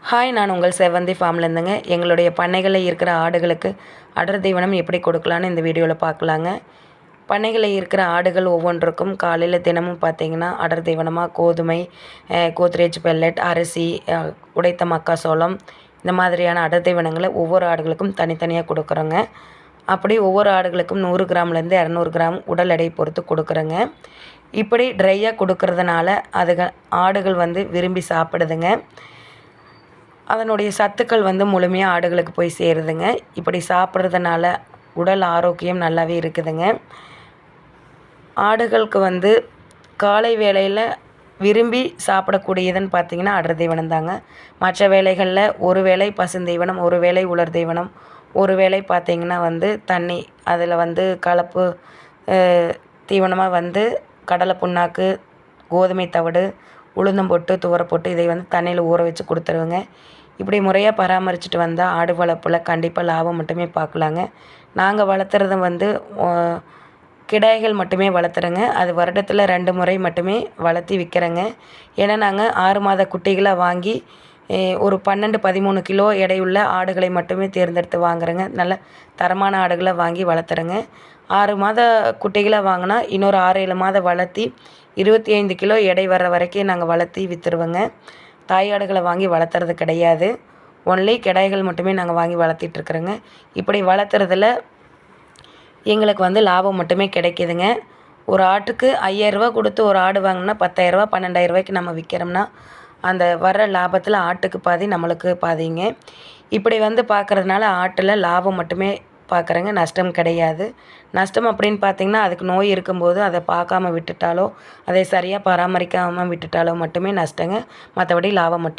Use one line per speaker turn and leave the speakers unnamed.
Hi, நான் உங்கள் செவ்வந்தி ஃபார்ம்லேருந்துங்க. எங்களுடைய பண்ணைகளில் இருக்கிற ஆடுகளுக்கு அடர் தீவனம் எப்படி கொடுக்கலான்னு இந்த வீடியோவில் பார்க்கலாங்க. பண்ணைகளில் இருக்கிற ஆடுகள் ஒவ்வொன்றுக்கும் காலையில் தினமும் பார்த்திங்கன்னா அடர் தீவனமாக கோதுமை, கோத்ரேஜ் பெல்லட், அரிசி, உடைத்த மக்காசோளம் இந்த மாதிரியான அடர் தீவனங்களை ஒவ்வொரு ஆடுகளுக்கும் தனித்தனியாக கொடுக்குறோங்க. அப்படி ஒவ்வொரு ஆடுகளுக்கும் 100 கிராம்லேருந்து 200 கிராம் உடல் எடை பொறுத்து கொடுக்குறோங்க. இப்படி ட்ரையாக கொடுக்கறதுனால ஆடுகள் விரும்பி சாப்பிடுதுங்க. அதனுடைய சத்துக்கள் முழுமையாக ஆடுகளுக்கு போய் சேருதுங்க. இப்படி சாப்பிட்றதுனால உடல் ஆரோக்கியம் நல்லாவே இருக்குதுங்க. ஆடுகளுக்கு காலை வேளையில் விரும்பி சாப்பிடக்கூடியதுன்னு பார்த்திங்கன்னா அடர் தீவனம் தாங்க. மற்ற வேளைகளில் ஒரு வேளை பசுந்தீவனம், ஒரு வேளை உலர் தீவனம், ஒரு வேளை பார்த்திங்கன்னா தண்ணி அதில் கலப்பு தீவனமாக கடலை புண்ணாக்கு, கோதுமை தவிடு, உளுந்தம் போட்டு, துவரை போட்டு இதை தண்ணியில் ஊற வச்சு கொடுத்துருவேங்க. இப்படி முறையாக பராமரிச்சுட்டு வந்தால் ஆடு வளர்ப்பில் கண்டிப்பாக லாபம் மட்டுமே பார்க்கலாங்க. நாங்கள் வளர்த்துறது கிடாய்கள் மட்டுமே வளர்த்துறோங்க. அது வருடத்தில் 2 முறை மட்டுமே வளர்த்தி விற்கிறேங்க. ஏன்னா நாங்கள் 6 மாத குட்டிகளாக வாங்கி ஒரு 12, 13 கிலோ எடையுள்ள ஆடுகளை மட்டுமே தேர்ந்தெடுத்து வாங்குறேங்க. நல்ல தரமான ஆடுகளை வாங்கி வளர்த்துறேங்க. 6 மாத குட்டிகளாக வாங்கினா இன்னொரு 6, 7 மாதம் வளர்த்தி 25 கிலோ எடை வர்ற வரைக்கும் நாங்கள் வளர்த்தி விற்றுருவோங்க. தாயாடுகளை வாங்கி வளர்த்துறது கிடையாது. ஒன்லி கிடாய்கள் மட்டுமே நாங்கள் வாங்கி வளர்த்திட்ருக்குறோங்க. இப்படி வளர்த்துறதுல எங்களுக்கு லாபம் மட்டுமே கிடைக்கிதுங்க. ஒரு ஆட்டுக்கு 5000 ரூபா கொடுத்து ஒரு ஆடு வாங்கினா 10,000 ரூபா 12,000 ரூபாய்க்கு நம்ம விற்கிறோம்னா அந்த வர்ற லாபத்தில் ஆட்டுக்கு பாதி நம்மளுக்கு பாதிங்க. இப்படி பார்க்குறதுனால ஆட்டில் லாபம் மட்டுமே பார்க்குறேங்க, நஷ்டம் கிடையாது. நஷ்டம் அப்படின்னு பார்த்திங்கன்னா அதுக்கு நோய் இருக்கும்போது அதை பார்க்காம விட்டுட்டாலோ, அதை சரியாக பராமரிக்காமல் விட்டுட்டாலோ மட்டுமே நஷ்டங்க. மற்றபடி லாபம் மட்டும்